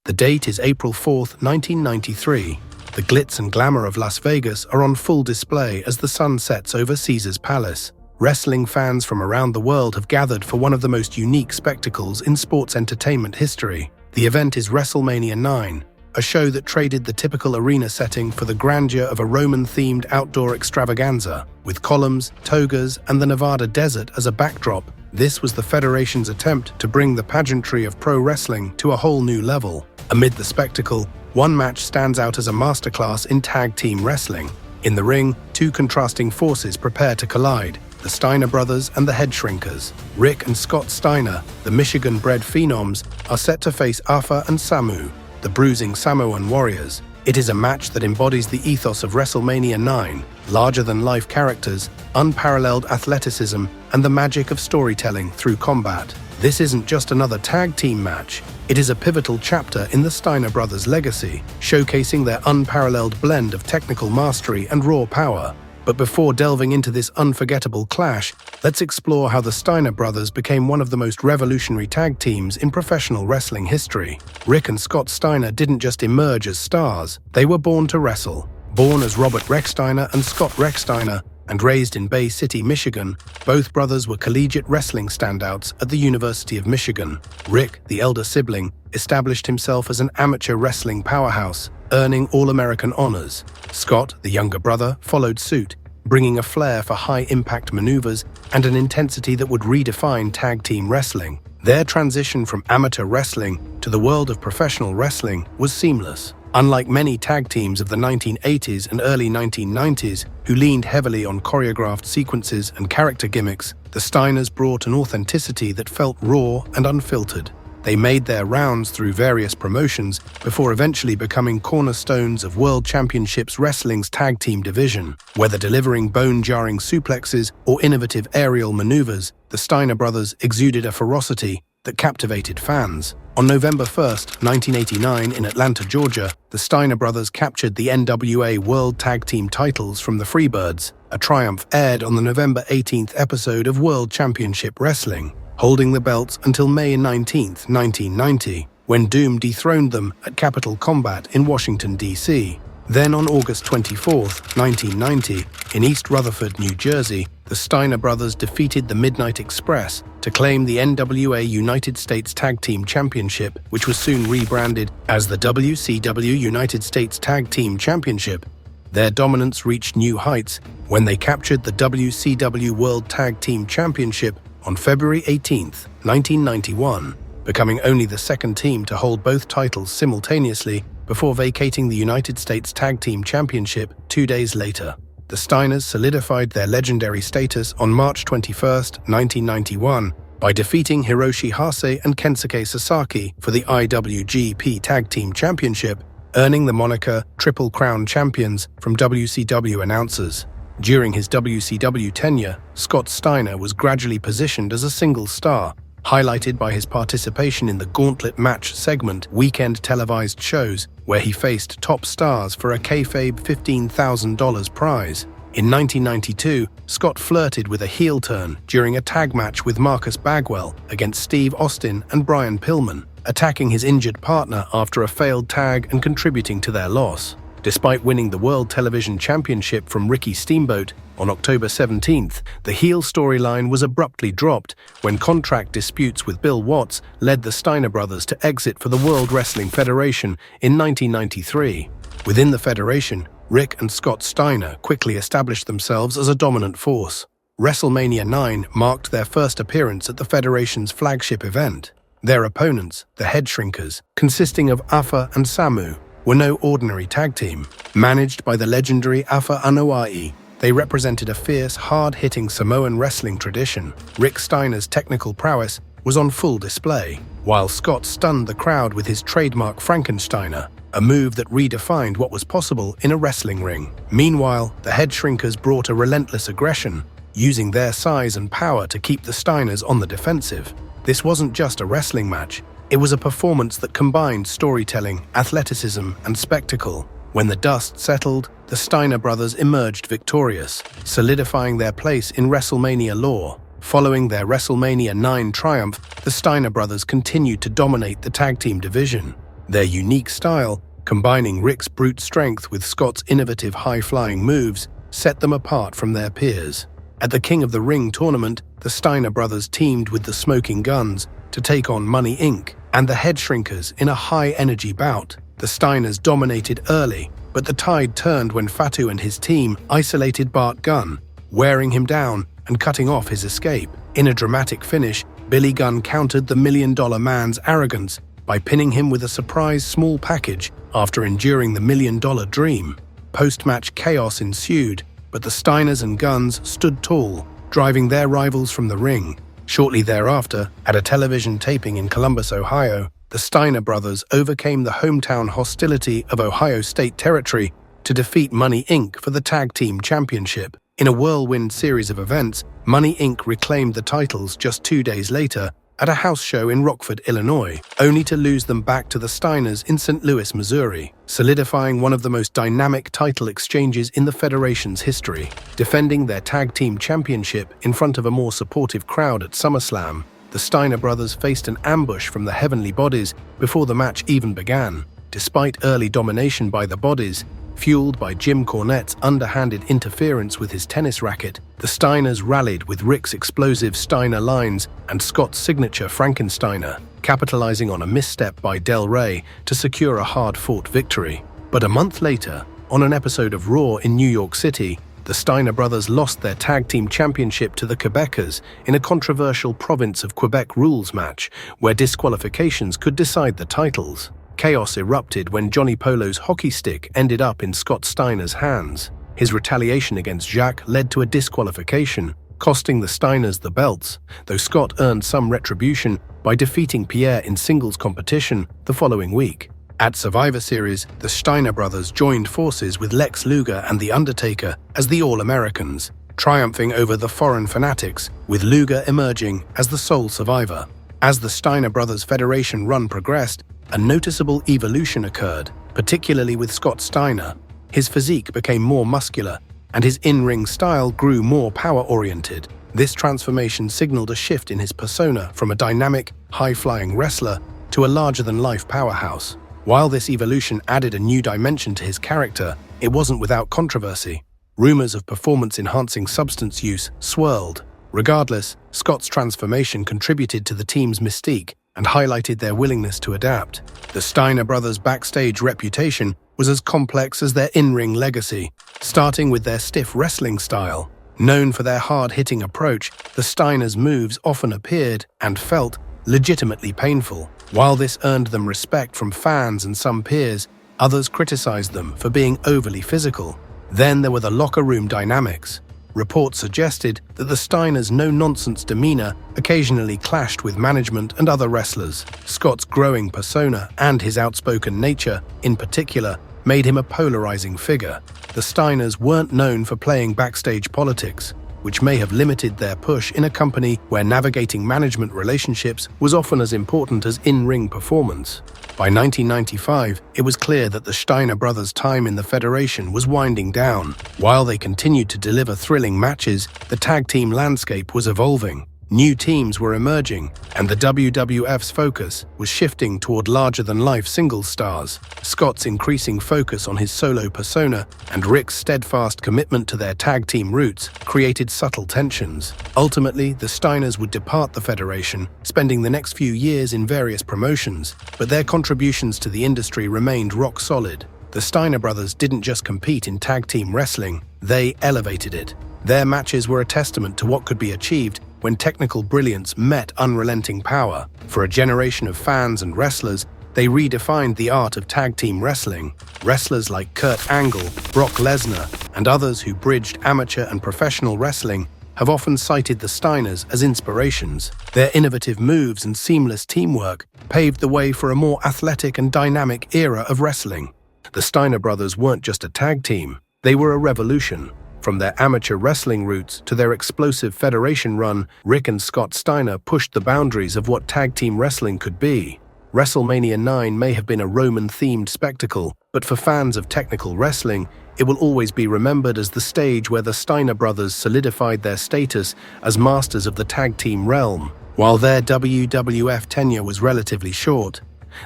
The date is April 4th, 1993. The glitz and glamour of Las Vegas are on full display as the sun sets over Caesar's Palace. Wrestling fans from around the world have gathered for one of the most unique spectacles in sports entertainment history. The event is WrestleMania IX, a show that traded the typical arena setting for the grandeur of a Roman-themed outdoor extravaganza. With columns, togas, and the Nevada desert as a backdrop, this was the Federation's attempt to bring the pageantry of pro wrestling to a whole new level. Amid the spectacle, one match stands out as a masterclass in tag team wrestling. In the ring, two contrasting forces prepare to collide: the Steiner Brothers and the Headshrinkers. Rick and Scott Steiner, the Michigan-bred phenoms, are set to face Afa and Samu, the bruising Samoan warriors. It is a match that embodies the ethos of WrestleMania IX, larger-than-life characters, unparalleled athleticism, and the magic of storytelling through combat. This isn't just another tag team match. It is a pivotal chapter in the Steiner Brothers' legacy, showcasing their unparalleled blend of technical mastery and raw power. But before delving into this unforgettable clash, let's explore how the Steiner brothers became one of the most revolutionary tag teams in professional wrestling history. Rick and Scott Steiner didn't just emerge as stars, they were born to wrestle. Born as Robert Steiner and Scott Steiner, and raised in Bay City, Michigan, both brothers were collegiate wrestling standouts at the University of Michigan. Rick, the elder sibling, established himself as an amateur wrestling powerhouse, earning All-American honors. Scott, the younger brother, followed suit, bringing a flair for high-impact maneuvers and an intensity that would redefine tag team wrestling. Their transition from amateur wrestling to the world of professional wrestling was seamless. Unlike many tag teams of the 1980s and early 1990s, who leaned heavily on choreographed sequences and character gimmicks, the Steiners brought an authenticity that felt raw and unfiltered. They made their rounds through various promotions before eventually becoming cornerstones of World Championships Wrestling's tag team division. Whether delivering bone-jarring suplexes or innovative aerial maneuvers, the Steiner brothers exuded a ferocity that captivated fans. On November 1st, 1989, in Atlanta, Georgia, the Steiner brothers captured the NWA World Tag Team titles from the Freebirds, a triumph aired on the November 18th episode of World Championship Wrestling, holding the belts until May 19, 1990, when Doom dethroned them at Capitol Combat in Washington, D.C. Then on August 24, 1990, in East Rutherford, New Jersey, the Steiner brothers defeated the Midnight Express to claim the NWA United States Tag Team Championship, which was soon rebranded as the WCW United States Tag Team Championship. Their dominance reached new heights when they captured the WCW World Tag Team Championship on February 18, 1991, becoming only the second team to hold both titles simultaneously before vacating the United States Tag Team Championship 2 days later. The Steiners solidified their legendary status on March 21, 1991, by defeating Hiroshi Hase and Kensuke Sasaki for the IWGP Tag Team Championship, earning the moniker Triple Crown Champions from WCW announcers. During his WCW tenure, Scott Steiner was gradually positioned as a single star, highlighted by his participation in the Gauntlet Match segment weekend televised shows, where he faced top stars for a kayfabe $15,000 prize. In 1992, Scott flirted with a heel turn during a tag match with Marcus Bagwell against Steve Austin and Brian Pillman, attacking his injured partner after a failed tag and contributing to their loss. Despite winning the World Television Championship from Ricky Steamboat on October 17th, the heel storyline was abruptly dropped when contract disputes with Bill Watts led the Steiner brothers to exit for the World Wrestling Federation in 1993. Within the federation, Rick and Scott Steiner quickly established themselves as a dominant force. WrestleMania IX marked their first appearance at the federation's flagship event. Their opponents, the Headshrinkers, consisting of Afa and Samu, were no ordinary tag team. Managed by the legendary Afa and Samu, they represented a fierce, hard-hitting Samoan wrestling tradition. Rick Steiner's technical prowess was on full display, while Scott stunned the crowd with his trademark Frankensteiner, a move that redefined what was possible in a wrestling ring. Meanwhile, the Headshrinkers brought a relentless aggression, using their size and power to keep the Steiners on the defensive. This wasn't just a wrestling match. It was a performance that combined storytelling, athleticism, and spectacle. When the dust settled, the Steiner brothers emerged victorious, solidifying their place in WrestleMania lore. Following their WrestleMania IX triumph, the Steiner brothers continued to dominate the tag team division. Their unique style, combining Rick's brute strength with Scott's innovative high-flying moves, set them apart from their peers. At the King of the Ring tournament, the Steiner brothers teamed with the Smoking Guns to take on Money Inc. and the Headshrinkers in a high-energy bout. The Steiners dominated early, but the tide turned when Fatu and his team isolated Bart Gunn, wearing him down and cutting off his escape. In a dramatic finish, Billy Gunn countered the $1 Million Man's arrogance by pinning him with a surprise small package after enduring the $1 Million Dream. Post-match chaos ensued, but the Steiners and Guns stood tall, driving their rivals from the ring. Shortly thereafter, at a television taping in Columbus, Ohio, the Steiner brothers overcame the hometown hostility of Ohio State Territory to defeat Money Inc. for the Tag Team Championship. In a whirlwind series of events, Money Inc. reclaimed the titles just 2 days later at a house show in Rockford, Illinois, only to lose them back to the Steiners in St. Louis, Missouri, solidifying one of the most dynamic title exchanges in the Federation's history. Defending their Tag Team Championship in front of a more supportive crowd at SummerSlam, the Steiner brothers faced an ambush from the Heavenly Bodies before the match even began. Despite early domination by the Bodies, fueled by Jim Cornette's underhanded interference with his tennis racket, the Steiners rallied with Rick's explosive Steiner lines and Scott's signature Frankensteiner, capitalizing on a misstep by Del Rey to secure a hard-fought victory. But a month later, on an episode of Raw in New York City, the Steiner brothers lost their Tag Team Championship to the Quebecers in a controversial Province of Quebec rules match where disqualifications could decide the titles. Chaos erupted when Johnny Polo's hockey stick ended up in Scott Steiner's hands. His retaliation against Jacques led to a disqualification, costing the Steiners the belts, though Scott earned some retribution by defeating Pierre in singles competition the following week. At Survivor Series, the Steiner brothers joined forces with Lex Luger and The Undertaker as the All-Americans, triumphing over the Foreign Fanatics, with Luger emerging as the sole survivor. As the Steiner brothers' Federation run progressed, a noticeable evolution occurred, particularly with Scott Steiner. His physique became more muscular, and his in-ring style grew more power-oriented. This transformation signaled a shift in his persona from a dynamic, high-flying wrestler to a larger-than-life powerhouse. While this evolution added a new dimension to his character, it wasn't without controversy. Rumors of performance-enhancing substance use swirled. Regardless, Scott's transformation contributed to the team's mystique and highlighted their willingness to adapt. The Steiner brothers' backstage reputation was as complex as their in-ring legacy, starting with their stiff wrestling style. Known for their hard-hitting approach, the Steiners' moves often appeared and felt legitimately painful. While this earned them respect from fans and some peers, others criticized them for being overly physical. Then there were the locker room dynamics. Reports suggested that the Steiners' no-nonsense demeanor occasionally clashed with management and other wrestlers. Scott's growing persona and his outspoken nature, in particular, made him a polarizing figure. The Steiners weren't known for playing backstage politics, which may have limited their push in a company where navigating management relationships was often as important as in-ring performance. By 1995, it was clear that the Steiner brothers' time in the Federation was winding down. While they continued to deliver thrilling matches, the tag team landscape was evolving. New teams were emerging, and the WWF's focus was shifting toward larger-than-life singles stars. Scott's increasing focus on his solo persona and Rick's steadfast commitment to their tag team roots created subtle tensions. Ultimately, the Steiners would depart the Federation, spending the next few years in various promotions, but their contributions to the industry remained rock solid. The Steiner brothers didn't just compete in tag team wrestling, they elevated it. Their matches were a testament to what could be achieved when technical brilliance met unrelenting power. For a generation of fans and wrestlers, they redefined the art of tag team wrestling. Wrestlers like Kurt Angle, Brock Lesnar, and others who bridged amateur and professional wrestling have often cited the Steiners as inspirations. Their innovative moves and seamless teamwork paved the way for a more athletic and dynamic era of wrestling. The Steiner brothers weren't just a tag team, they were a revolution. From their amateur wrestling roots to their explosive Federation run, Rick and Scott Steiner pushed the boundaries of what tag team wrestling could be. WrestleMania IX may have been a Roman-themed spectacle, but for fans of technical wrestling, it will always be remembered as the stage where the Steiner brothers solidified their status as masters of the tag team realm. While their WWF tenure was relatively short,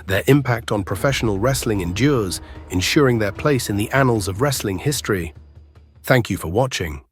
Their impact on professional wrestling endures, ensuring their place in the annals of wrestling history. Thank you for watching.